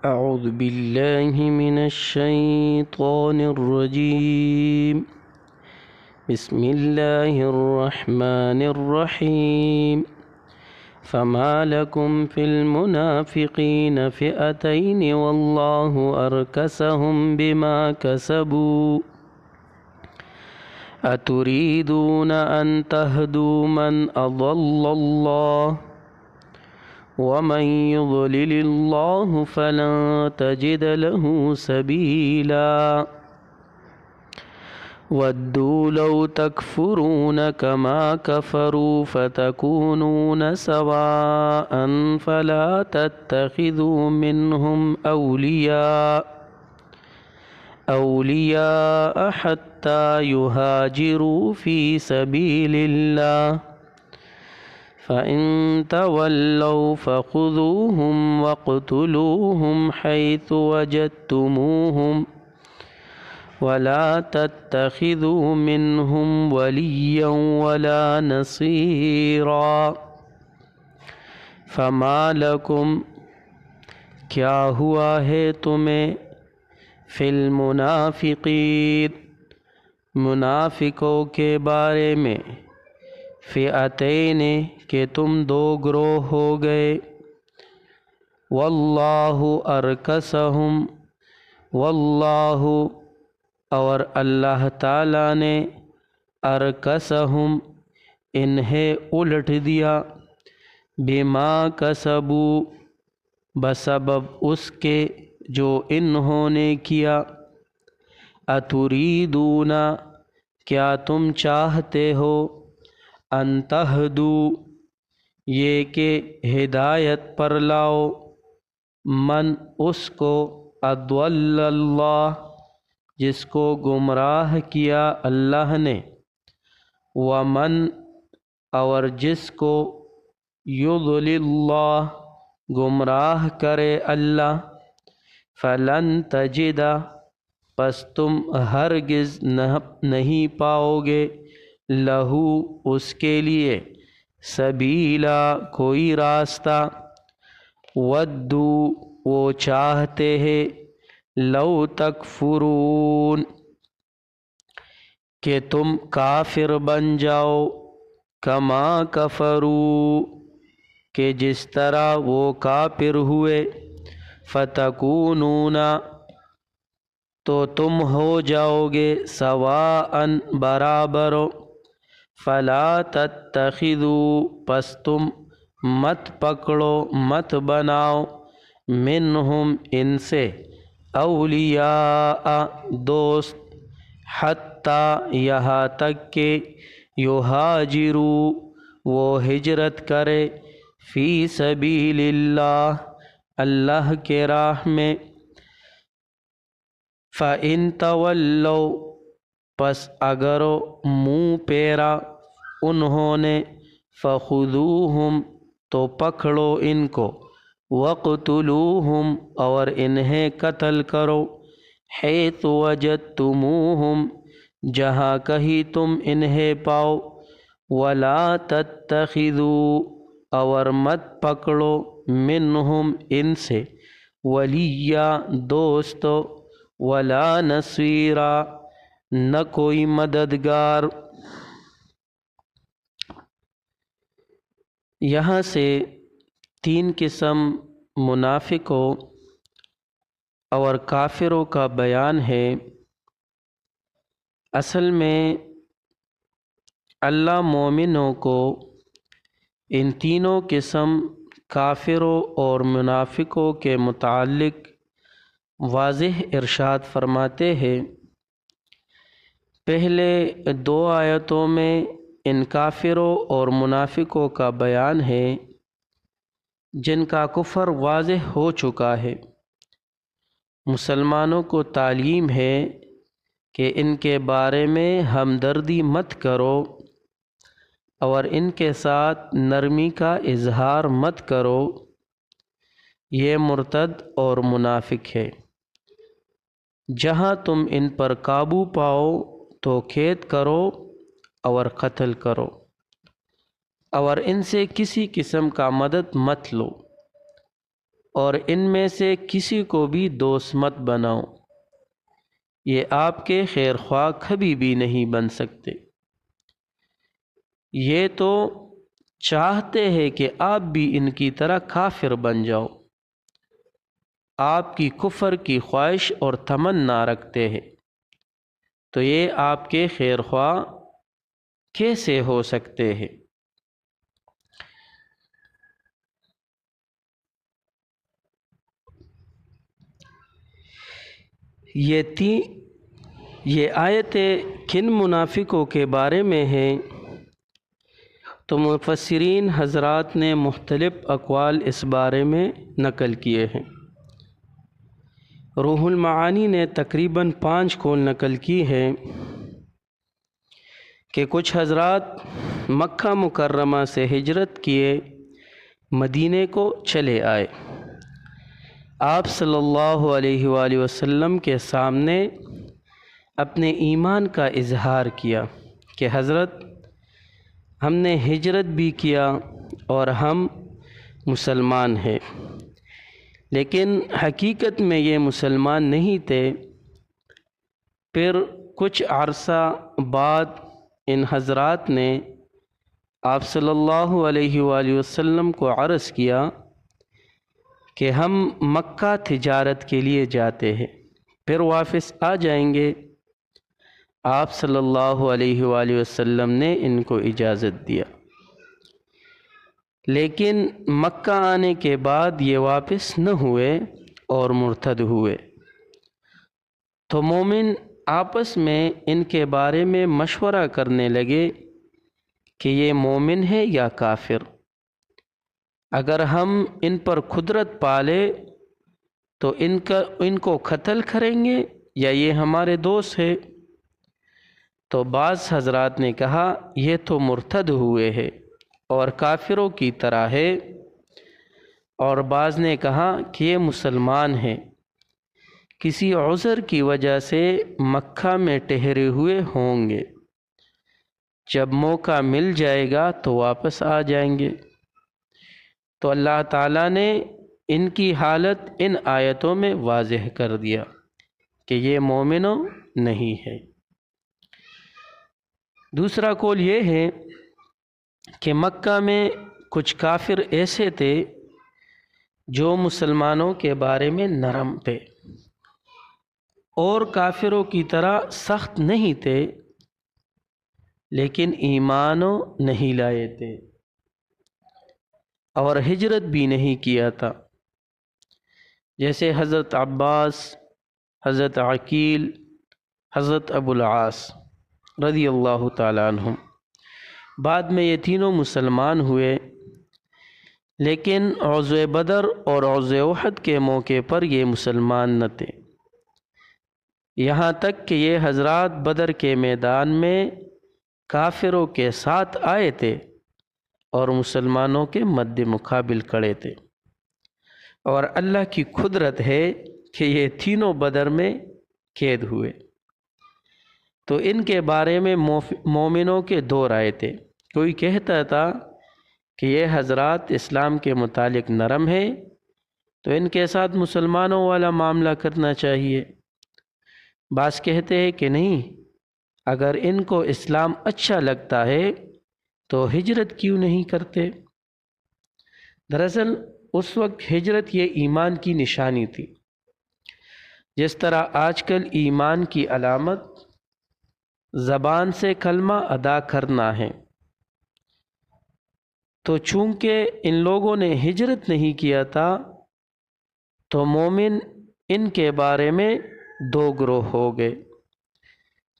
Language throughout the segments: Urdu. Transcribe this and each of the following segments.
أعوذ بالله من الشيطان الرجيم. بسم الله الرحمن الرحيم. فما لكم في المنافقين فئتين والله أركسهم بما كسبوا أتريدون أن تهدوا من أضل الله ومن يضلل الله فلن تجد له سبيلا ودوا لو تكفرون كما كفروا فتكونون سواء فلا تتخذوا منهم أولياء حتى يهاجروا في سبيل الله فإن تولوا فخذوهم واقتلوهم حيث وجدتموهم ولا تتخذوا منهم وليا ولا نصيرا فما لكم کیا ہوا ہے تمہیں فی المنافقین منافقوں کے بارے میں فئتین کہ تم دو گروہ ہو گئے واللہ ارکسہم واللہ اور اللہ تعالیٰ نے ارکسہم انہیں الٹ دیا بما کسبوا بسبب اس کے جو انہوں نے کیا اتریدون کیا تم چاہتے ہو ان تہدو یہ کہ ہدایت پر لاؤ من اس کو اضل اللہ جس کو گمراہ کیا اللہ نے ومن اور جس کو یضلل اللہ گمراہ کرے اللہ فلن تجد پس تم ہرگز نہیں پاؤ گے لہو اس کے لیے سبیلا کوئی راستہ ودو وہ چاہتے ہیں لو تکفرون کہ تم کافر بن جاؤ کما کفرو کہ جس طرح وہ کافر ہوئے فتکونون تو تم ہو جاؤ گے سواء برابر فلا تتخذوا پس تم مت پکڑو مت بناؤ منہم ان سے اولیاء دوست حتی یہاں تک کہ یہاجروا وہ ہجرت کرے فی سبیل اللہ اللہ کے راہ میں فَإِن تَوَلَّوْا پس اگر منہ پیرا انہوں نے فَخُذُوهُمْ تو پکڑو ان کو وَاقْتُلُوهُمْ اور انہیں قتل کرو حیث وجدتموہم جہاں کہیں تم انہیں پاؤ وَلَا تَتَّخِذُوا اور مت پکڑو منہم ان سے ولیہ دوست ولا نصیرا نہ کوئی مددگار۔ یہاں سے تین قسم منافقوں اور کافروں کا بیان ہے۔ اصل میں اللہ مومنوں کو ان تینوں قسم کافروں اور منافقوں کے متعلق واضح ارشاد فرماتے ہیں۔ پہلے دو آیتوں میں ان کافروں اور منافقوں کا بیان ہے جن کا کفر واضح ہو چکا ہے۔ مسلمانوں کو تعلیم ہے کہ ان کے بارے میں ہمدردی مت کرو اور ان کے ساتھ نرمی کا اظہار مت کرو، یہ مرتد اور منافق ہے۔ جہاں تم ان پر قابو پاؤ تو قید کرو اور قتل کرو اور ان سے کسی قسم کا مدد مت لو۔ اور ان میں سے کسی کو بھی دوست مت بناؤ، یہ آپ کے خیر خواہ کبھی بھی نہیں بن سکتے، یہ تو چاہتے ہیں کہ آپ بھی ان کی طرح کافر بن جاؤ، آپ کی کفر کی خواہش اور تمنا رکھتے ہیں، تو یہ آپ کے خیر خواہ کیسے ہو سکتے ہیں؟ یہ آیتیں کن منافقوں کے بارے میں ہیں؟ تو مفسرین حضرات نے مختلف اقوال اس بارے میں نقل کیے ہیں۔ روح المعانی نے تقریباً 5 قول نقل کی ہے کہ کچھ حضرات مکہ مکرمہ سے ہجرت کیے مدینے کو چلے آئے، آپ صلی اللہ علیہ وآلہ وسلم کے سامنے اپنے ایمان کا اظہار کیا کہ حضرت ہم نے ہجرت بھی کیا اور ہم مسلمان ہیں، لیکن حقیقت میں یہ مسلمان نہیں تھے۔ پھر کچھ عرصہ بعد ان حضرات نے آپ صلی اللہ علیہ وآلہ وسلم کو عرض کیا کہ ہم مکہ تجارت کے لیے جاتے ہیں، پھر واپس آ جائیں گے۔ آپ صلی اللہ علیہ وآلہ وسلم نے ان کو اجازت دیا، لیکن مکہ آنے کے بعد یہ واپس نہ ہوئے اور مرتد ہوئے۔ تو مومن آپس میں ان کے بارے میں مشورہ کرنے لگے کہ یہ مومن ہے یا کافر، اگر ہم ان پر قدرت پالے تو ان کو قتل کریں گے یا یہ ہمارے دوست ہے؟ تو بعض حضرات نے کہا یہ تو مرتد ہوئے ہیں اور کافروں کی طرح ہے، اور بعض نے کہا کہ یہ مسلمان ہیں، کسی عذر کی وجہ سے مکہ میں ٹھہرے ہوئے ہوں گے، جب موقع مل جائے گا تو واپس آ جائیں گے۔ تو اللہ تعالیٰ نے ان کی حالت ان آیتوں میں واضح کر دیا کہ یہ مومنوں نہیں ہے۔ دوسرا قول یہ ہے کہ مکہ میں کچھ کافر ایسے تھے جو مسلمانوں کے بارے میں نرم تھے اور کافروں کی طرح سخت نہیں تھے، لیکن ایمانوں نہیں لائے تھے اور ہجرت بھی نہیں کیا تھا، جیسے حضرت عباس، حضرت عقیل، حضرت ابو العاص رضی اللہ تعالیٰ عنہم۔ بعد میں یہ تینوں مسلمان ہوئے، لیکن غزوہ بدر اور غزوہ احد کے موقع پر یہ مسلمان نہ تھے، یہاں تک کہ یہ حضرات بدر کے میدان میں کافروں کے ساتھ آئے تھے اور مسلمانوں کے مد مقابل کھڑے تھے، اور اللہ کی قدرت ہے کہ یہ تینوں بدر میں قید ہوئے۔ تو ان کے بارے میں مومنوں کے 2 رائے تھے، کوئی کہتا تھا کہ یہ حضرات اسلام کے متعلق نرم ہے تو ان کے ساتھ مسلمانوں والا معاملہ کرنا چاہیے، بعض کہتے ہیں کہ نہیں، اگر ان کو اسلام اچھا لگتا ہے تو ہجرت کیوں نہیں کرتے؟ دراصل اس وقت ہجرت یہ ایمان کی نشانی تھی، جس طرح آج کل ایمان کی علامت زبان سے کلمہ ادا کرنا ہے، تو چونکہ ان لوگوں نے ہجرت نہیں کیا تھا تو مومن ان کے بارے میں 2 گروہ ہو گئے،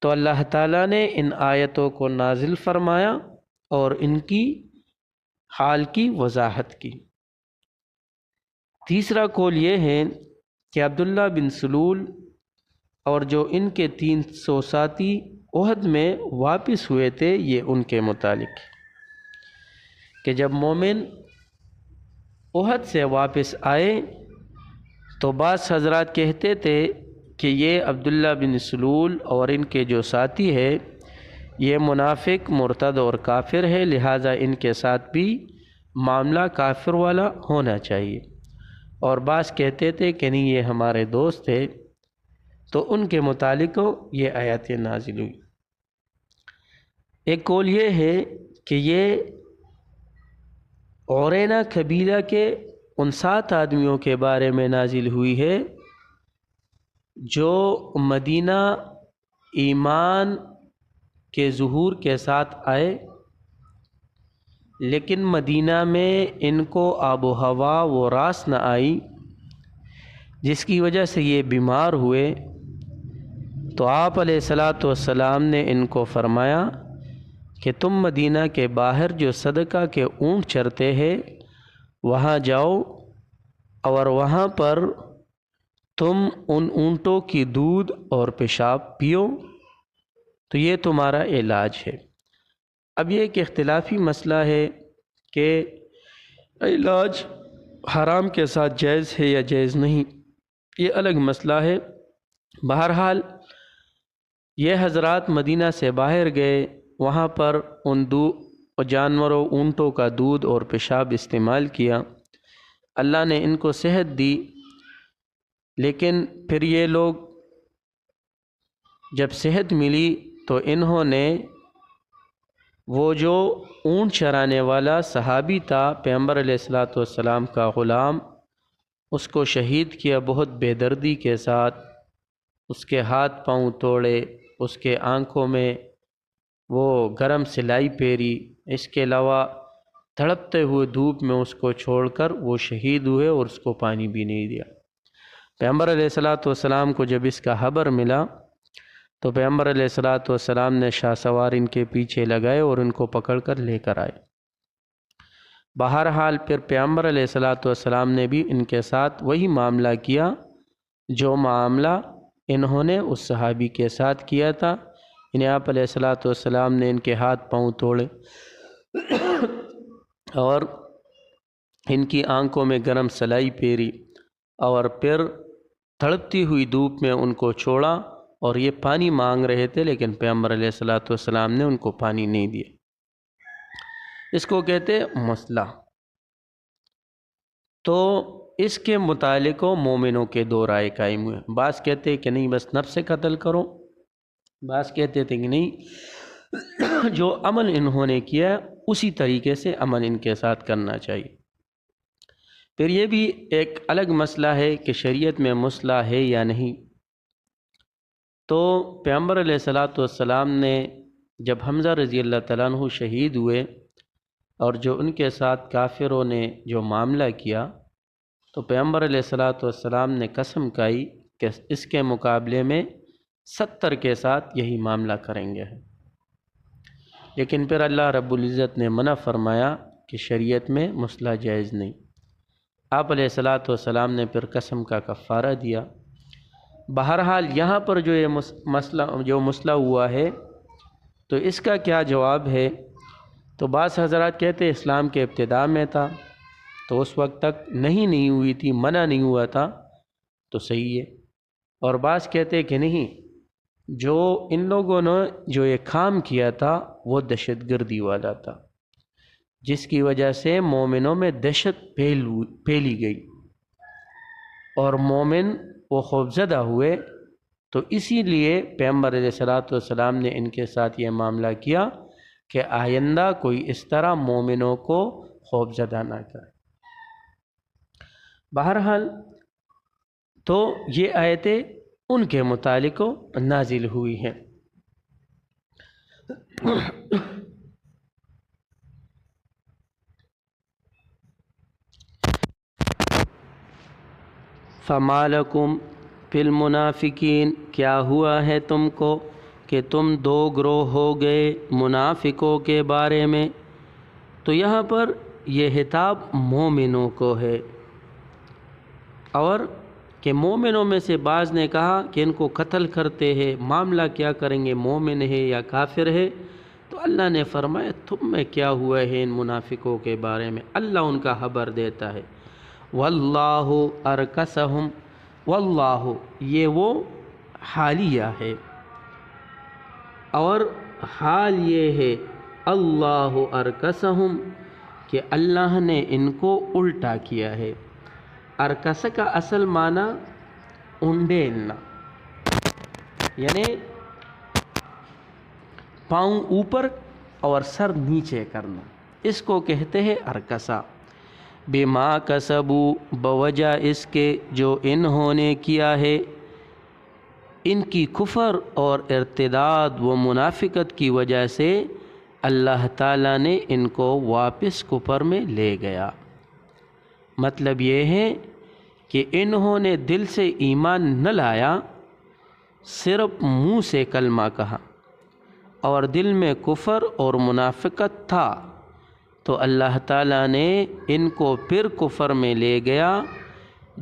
تو اللہ تعالیٰ نے ان آیتوں کو نازل فرمایا اور ان کی حال کی وضاحت کی۔ تیسرا قول یہ ہے کہ عبداللہ بن سلول اور جو ان کے 300 ساتھی احد میں واپس ہوئے تھے، یہ ان کے متعلق کہ جب مومن احد سے واپس آئے تو بعض حضرات کہتے تھے کہ یہ عبداللہ بن سلول اور ان کے جو ساتھی ہے یہ منافق، مرتد اور کافر ہے، لہٰذا ان کے ساتھ بھی معاملہ کافر والا ہونا چاہیے، اور بعض کہتے تھے کہ نہیں یہ ہمارے دوست تھے، تو ان کے متعلق یہ آیات نازل ہوئی۔ ایک قول یہ ہے کہ یہ عرینہ قبیلہ کے ان 7 آدمیوں کے بارے میں نازل ہوئی ہے جو مدینہ ایمان کے ظہور کے ساتھ آئے، لیکن مدینہ میں ان کو آب و ہوا وہ راس نہ آئی، جس کی وجہ سے یہ بیمار ہوئے۔ تو آپ علیہ الصلاۃ والسلام نے ان کو فرمایا کہ تم مدینہ کے باہر جو صدقہ کے اونٹ چرتے ہیں وہاں جاؤ، اور وہاں پر تم ان اونٹوں کی دودھ اور پیشاب پیو، تو یہ تمہارا علاج ہے۔ اب یہ ایک اختلافی مسئلہ ہے کہ علاج حرام کے ساتھ جائز ہے یا جائز نہیں، یہ الگ مسئلہ ہے۔ بہرحال یہ حضرات مدینہ سے باہر گئے، وہاں پر ان جانوروں اونٹوں کا دودھ اور پیشاب استعمال کیا، اللہ نے ان کو صحت دی، لیکن پھر یہ لوگ جب صحت ملی تو انہوں نے وہ جو اونٹ چرانے والا صحابی تھا پیغمبر علیہ الصلاۃ والسلام کا غلام، اس کو شہید کیا بہت بے دردی کے ساتھ، اس کے ہاتھ پاؤں توڑے، اس کے آنکھوں میں وہ گرم سلائی پھیری، اس کے علاوہ تڑپتے ہوئے دھوپ میں اس کو چھوڑ کر وہ شہید ہوئے اور اس کو پانی بھی نہیں دیا۔ پیغمبر علیہ الصلاۃ والسلام کو جب اس کا خبر ملا تو پیغمبر علیہ الصلاۃ والسلام نے شاہ سوار ان کے پیچھے لگائے اور ان کو پکڑ کر لے کر آئے۔ بہرحال پھر پیغمبر علیہ الصلاۃ والسلام نے بھی ان کے ساتھ وہی معاملہ کیا جو معاملہ انہوں نے اس صحابی کے ساتھ کیا تھا، انہیں آپ علیہ الصلاۃ والسلام نے ان کے ہاتھ پاؤں توڑے اور ان کی آنکھوں میں گرم سلائی پھیری، اور پھر تڑپتی ہوئی دھوپ میں ان کو چھوڑا، اور یہ پانی مانگ رہے تھے لیکن پیغمبر علیہ الصلاۃ والسلام نے ان کو پانی نہیں دیا۔ اس کو کہتے مسئلہ۔ تو اس کے متعلق مومنوں کے 2 رائے قائم ہوئے، بعض کہتے کہ نہیں بس نفس سے قتل کرو، بعض کہتے تھے کہ نہیں جو عمل انہوں نے کیا اسی طریقے سے عمل ان کے ساتھ کرنا چاہیے۔ پھر یہ بھی ایک الگ مسئلہ ہے کہ شریعت میں مسئلہ ہے یا نہیں۔ تو پیغمبر علیہ الصلاۃ والسلام نے جب حمزہ رضی اللہ تعالیٰ عنہ شہید ہوئے اور جو ان کے ساتھ کافروں نے جو معاملہ کیا، تو پیغمبر علیہ الصلاۃ والسلام نے قسم کھائی کہ اس کے مقابلے میں 70 کے ساتھ یہی معاملہ کریں گے، لیکن پھر اللہ رب العزت نے منع فرمایا کہ شریعت میں مسئلہ جائز نہیں۔ آپ علیہ الصلاۃ والسلام نے پھر قسم کا کفارہ دیا۔ بہرحال یہاں پر جو یہ مسئلہ ہوا ہے تو اس کا کیا جواب ہے؟ تو بعض حضرات کہتے اسلام کے ابتداء میں تھا تو اس وقت تک نہیں ہوئی تھی، منع نہیں ہوا تھا تو صحیح ہے، اور بعض کہتے کہ نہیں، جو ان لوگوں نے جو یہ کام کیا تھا وہ دہشت گردی والا تھا، جس کی وجہ سے مومنوں میں دہشت پھیلی گئی اور مومن وہ خوفزدہ ہوئے، تو اسی لیے پیغمبر علیہ الصلاۃ والسلام نے ان کے ساتھ یہ معاملہ کیا کہ آئندہ کوئی اس طرح مومنوں کو خوفزدہ نہ کرے۔ بہرحال تو یہ آیتیں ان کے متعلق نازل ہوئی ہیں۔ فَمَا لَكُمْ فِي الْمُنَافِقِينَ، کیا ہوا ہے تم کو کہ تم 2 گروہ ہو گئے منافقوں کے بارے میں۔ تو یہاں پر یہ خطاب مومنوں کو ہے، اور کہ مومنوں میں سے بعض نے کہا کہ ان کو قتل کرتے ہیں، معاملہ کیا کریں گے، مومن ہے یا کافر ہے؟ تو اللہ نے فرمایا تم میں کیا ہوا ہے ان منافقوں کے بارے میں، اللہ ان کا خبر دیتا ہے۔ واللہ ارکسہم، واللہ یہ وہ حالیہ ہے، اور حال یہ ہے اللہ ارکسہم کہ اللہ نے ان کو الٹا کیا ہے۔ ارکسہ کا اصل معنی انڈیلنا، یعنی پاؤں اوپر اور سر نیچے کرنا، اس کو کہتے ہیں ارکسہ۔ بما کسبوا، بوجہ اس کے جو انہوں نے کیا ہے، ان کی کفر اور ارتداد و منافقت کی وجہ سے اللہ تعالیٰ نے ان کو واپس کفر میں لے گیا۔ مطلب یہ ہے کہ انہوں نے دل سے ایمان نہ لایا، صرف منہ سے کلمہ کہا اور دل میں کفر اور منافقت تھا، تو اللہ تعالیٰ نے ان کو پھر کفر میں لے گیا۔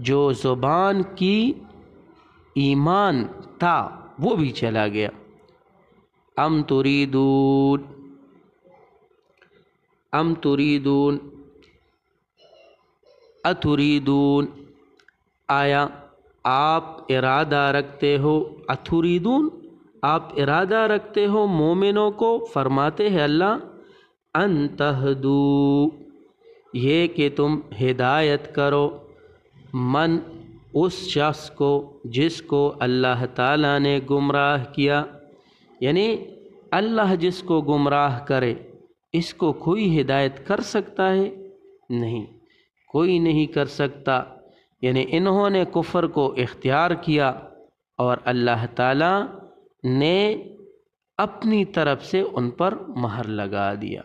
جو زبان کی ایمان تھا وہ بھی چلا گیا۔ ام تريدون اتريدون، آیا آپ ارادہ رکھتے ہو، اتريدون آپ ارادہ رکھتے ہو مومنوں کو، فرماتے ہیں اللہ، ان تہدو یہ کہ تم ہدایت کرو، من اس شخص کو جس کو اللہ تعالیٰ نے گمراہ کیا، یعنی اللہ جس کو گمراہ کرے اس کو کوئی ہدایت کر سکتا ہے؟ نہیں، کوئی نہیں کر سکتا۔ یعنی انہوں نے کفر کو اختیار کیا اور اللہ تعالیٰ نے اپنی طرف سے ان پر مہر لگا دیا۔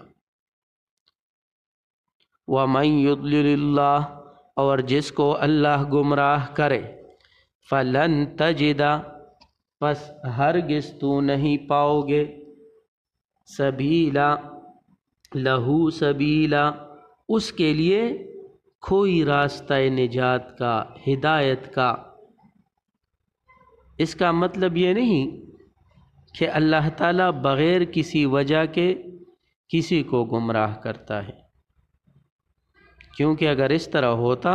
وَمَن يُضْلِلِ اللَّهُ، اور جس کو اللہ گمراہ کرے، فَلَن تَجِدَ، پس ہرگز تو نہیں پاؤ گے، سبیلا لہو سبیلا، اس کے لیے کوئی راستہ نجات کا، ہدایت کا۔ اس کا مطلب یہ نہیں کہ اللہ تعالیٰ بغیر کسی وجہ کے کسی کو گمراہ کرتا ہے، کیونکہ اگر اس طرح ہوتا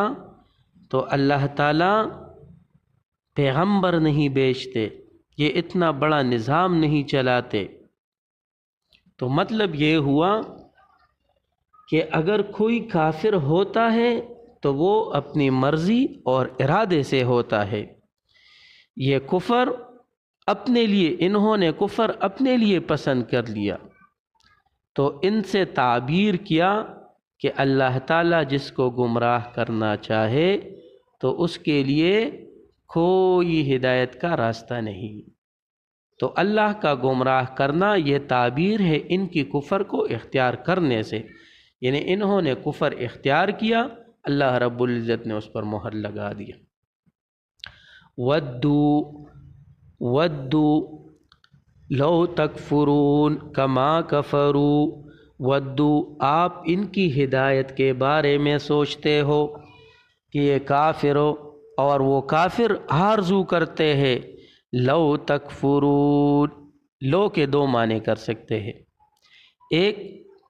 تو اللہ تعالیٰ پیغمبر نہیں بھیجتے، یہ اتنا بڑا نظام نہیں چلاتے۔ تو مطلب یہ ہوا کہ اگر کوئی کافر ہوتا ہے تو وہ اپنی مرضی اور ارادے سے ہوتا ہے۔ یہ کفر اپنے لیے، انہوں نے کفر اپنے لیے پسند کر لیا، تو ان سے تعبیر کیا کہ اللہ تعالیٰ جس کو گمراہ کرنا چاہے تو اس کے لیے کوئی ہدایت کا راستہ نہیں۔ تو اللہ کا گمراہ کرنا یہ تعبیر ہے ان کی کفر کو اختیار کرنے سے، یعنی انہوں نے کفر اختیار کیا، اللہ رب العزت نے اس پر مہر لگا دیا۔ ودو لو تکفرون کما کفروا، ودو آپ ان کی ہدایت کے بارے میں سوچتے ہو کہ یہ کافر ہو، اور وہ کافر آرزو کرتے ہیں، لو تکفرون، لو کے دو معنی کر سکتے ہیں، ایک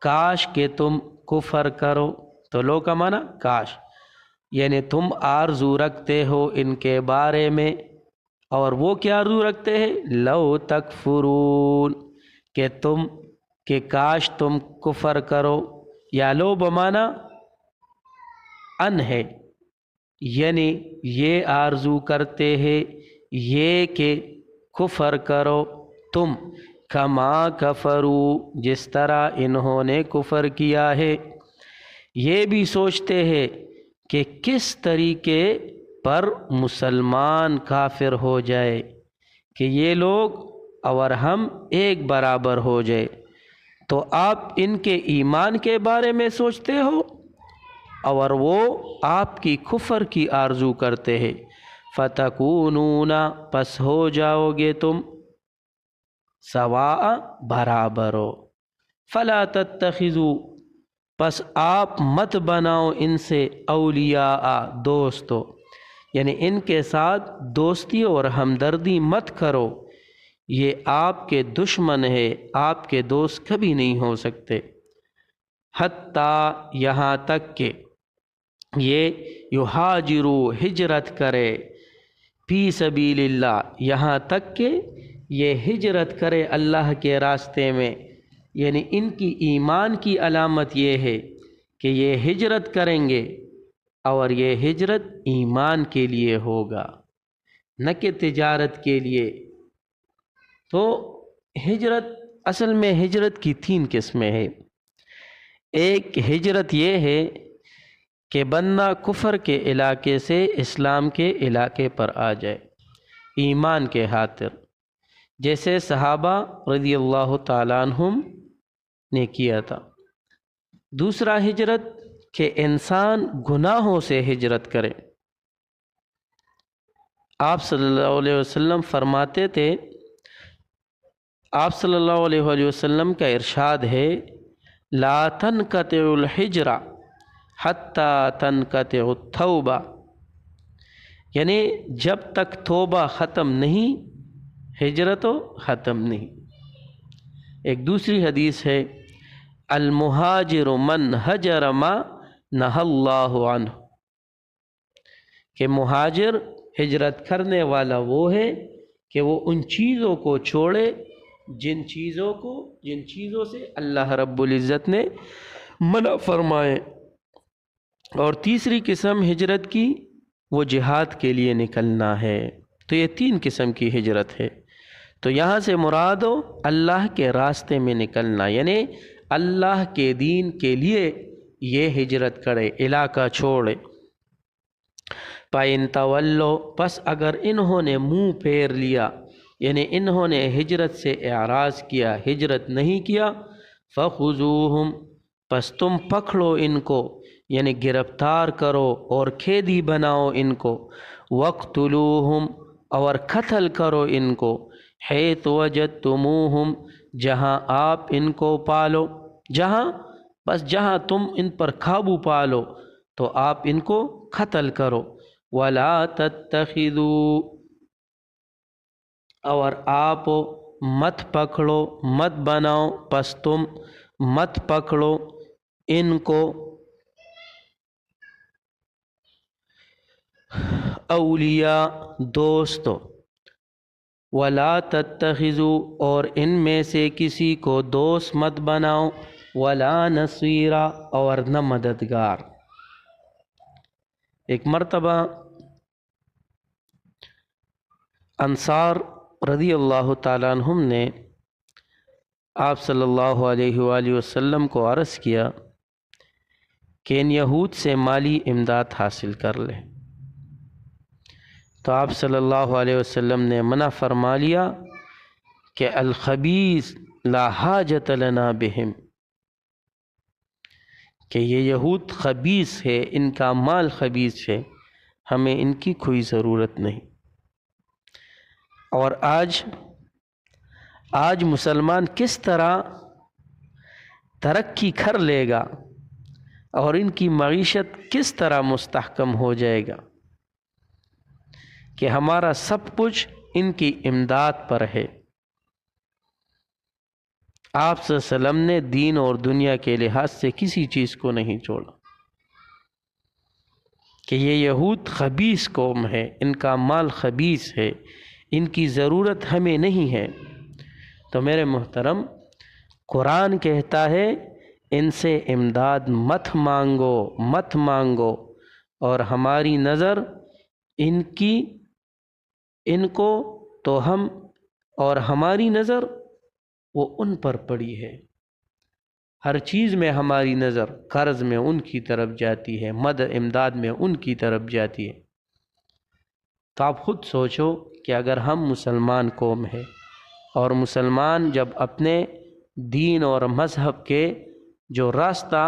کاش کہ تم کفر کرو، تو لو کا معنی کاش، یعنی تم آرزو رکھتے ہو ان کے بارے میں، اور وہ کیا آرزو رکھتے ہیں، لو تکفرون، کہ کاش تم کفر کرو، یا لو بمعنی ان ہے، یعنی یہ آرزو کرتے ہیں یہ کہ کفر کرو تم، کما کفروا، جس طرح انہوں نے کفر کیا ہے۔ یہ بھی سوچتے ہیں کہ کس طریقے پر مسلمان کافر ہو جائے کہ یہ لوگ اور ہم ایک برابر ہو جائے، تو آپ ان کے ایمان کے بارے میں سوچتے ہو اور وہ آپ کی کفر کی آرزو کرتے ہیں۔ فتکونون، پس ہو جاؤ گے تم، سواء برابر ہو، فلا تتخذوا، پس آپ مت بناؤ ان سے، اولیاء دوستو، یعنی ان کے ساتھ دوستی اور ہمدردی مت کرو، یہ آپ کے دشمن ہے، آپ کے دوست کبھی نہیں ہو سکتے۔ حتیٰ، یہاں تک کہ یہ یہاجرو، ہجرت کرے، فی سبیل اللہ، یہاں تک کہ یہ ہجرت کرے اللہ کے راستے میں، یعنی ان کی ایمان کی علامت یہ ہے کہ یہ ہجرت کریں گے اور یہ ہجرت ایمان کے لیے ہوگا، نہ کہ تجارت کے لیے۔ تو ہجرت، اصل میں ہجرت کی 3 قسمیں ہیں۔ ایک ہجرت یہ ہے کہ بندہ کفر کے علاقے سے اسلام کے علاقے پر آ جائے ایمان کے خاطر، جیسے صحابہ رضی اللہ تعالیٰ عنہم نے کیا تھا۔ دوسرا ہجرت کہ انسان گناہوں سے ہجرت کرے۔ آپ صلی اللہ علیہ وسلم فرماتے تھے، آپ صلی اللہ علیہ وسلم کا ارشاد ہے، لا تنقطع الحجرہ حتی تنقطع التوبہ، یعنی جب تک توبہ ختم نہیں، ہجرت ختم نہیں۔ ایک دوسری حدیث ہے، المہاجر من ہجر ما نہی اللہ عنہ، کہ مہاجر ہجرت کرنے والا وہ ہے کہ وہ ان چیزوں کو چھوڑے جن چیزوں سے اللہ رب العزت نے منع فرمائے۔ اور تیسری قسم ہجرت کی، وہ جہاد کے لیے نکلنا ہے۔ تو یہ 3 قسم کی ہجرت ہے۔ تو یہاں سے مراد ہو اللہ کے راستے میں نکلنا، یعنی اللہ کے دین کے لیے یہ ہجرت کرے، علاقہ چھوڑے۔ فَإِن تَوَلَّوْا، پس اگر انہوں نے منہ پھیر لیا، یعنی انہوں نے ہجرت سے اعراض کیا، ہجرت نہیں کیا، فَخُذُوهُمْ، پس تم پکڑو ان کو، یعنی گرفتار کرو اور قیدی بناؤ ان کو، وَاقْتُلُوهُمْ، اور قتل کرو ان کو، حَيْثُ وَجَدْتُمُوهُمْ، جہاں آپ ان کو پالو، جہاں تم ان پر قابو پالو تو آپ ان کو قتل کرو۔ وَلَا تَتَّخِذُوا، اور آپ مت پکڑو، مت بناؤ، پس تم مت پکڑو ان کو اولیاء، دوست۔ وَلَا تَتَّخِذُوا، اور ان میں سے کسی کو دوست مت بناؤ، وَلَا نَصِيرًا، اور نہ مددگار۔ ایک مرتبہ انصار رضی اللہ تعالیٰ عنہم نے آپ صلی اللہ علیہ وآلہ وسلم کو عرض کیا کہ ان یہود سے مالی امداد حاصل کر لیں، تو آپ صلی اللہ علیہ وسلم نے منع فرما لیا کہ الخبیث لا حاجت لنا بہم، کہ یہ یہود خبیث ہے، ان کا مال خبیث ہے، ہمیں ان کی کوئی ضرورت نہیں۔ اور آج مسلمان کس طرح ترقی کر لے گا اور ان کی معیشت کس طرح مستحکم ہو جائے گا کہ ہمارا سب کچھ ان کی امداد پر ہے۔ آپ صلی اللہ علیہ وسلم نے دین اور دنیا کے لحاظ سے کسی چیز کو نہیں چھوڑا، کہ یہ یہود خبیث قوم ہے، ان کا مال خبیث ہے، ان کی ضرورت ہمیں نہیں ہے۔ تو میرے محترم، قرآن کہتا ہے ان سے امداد مت مانگو، اور ہماری نظر ان کو تو ہم، اور ہماری نظر وہ ان پر پڑی ہے۔ ہر چیز میں ہماری نظر قرض میں ان کی طرف جاتی ہے، امداد میں ان کی طرف جاتی ہے۔ تو آپ خود سوچو کہ اگر ہم مسلمان قوم ہیں، اور مسلمان جب اپنے دین اور مذہب کے جو راستہ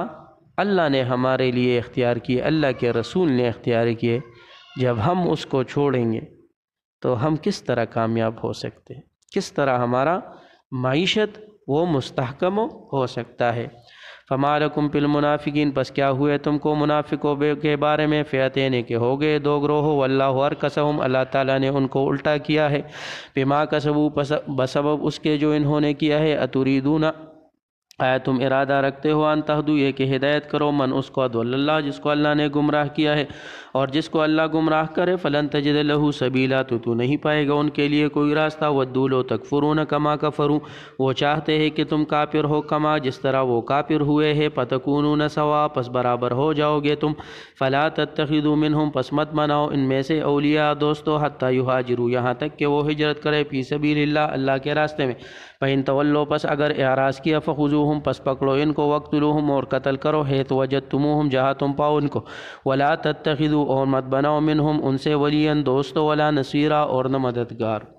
اللہ نے ہمارے لیے اختیار کیے، اللہ کے رسول نے اختیار کیے، جب ہم اس کو چھوڑیں گے تو ہم کس طرح کامیاب ہو سکتے ہیں، کس طرح ہمارا معیشت وہ مستحکم ہو سکتا ہے۔ فما لکم فی المنافقین، پس کیا ہوئے تم کو منافقوں کے بارے میں، فئتین کہ ہو گئے 2 گروہ، واللہ ارکسہم، اللہ تعالیٰ نے ان کو الٹا کیا ہے، بما کسبوا، بسبب اس کے جو انہوں نے کیا ہے، اتریدون، آیا تم ارادہ رکھتے ہو ان تہدو یہ کہ ہدایت کرو من اس کو اضل اللہ جس کو اللہ نے گمراہ کیا ہے، اور جس کو اللہ گمراہ کرے فلن تجد لہ سبیلا تو نہیں پائے گا ان کے لیے کوئی راستہ، ودوا لو تکفرون کما کفروا وہ چاہتے ہیں کہ تم کافر ہو کما جس طرح وہ کافر ہوئے ہیں، فتکونون سوا پس برابر ہو جاؤ گے تم، فلا تتخذوا منہم پس مت بناؤ ان میں سے اولیاء دوستو حتی یہاجروا یہاں تک کہ وہ ہجرت کرے فی سبیل اللہ کے راستے میں، فَإِن تَوَلَّوْا پس اگر اعراض کیا فَخُذُوهُمْ پس پکڑو ان کو، وَاقْتُلُوهُمْ اور قتل کرو حیث وجدتموہم جہاں تم پاؤ ان کو، وَلَا تَتَّخِذُوا اور مت بناؤ منہم ان سے ولیاً دوست ولا نصیرا اور نہ مددگار۔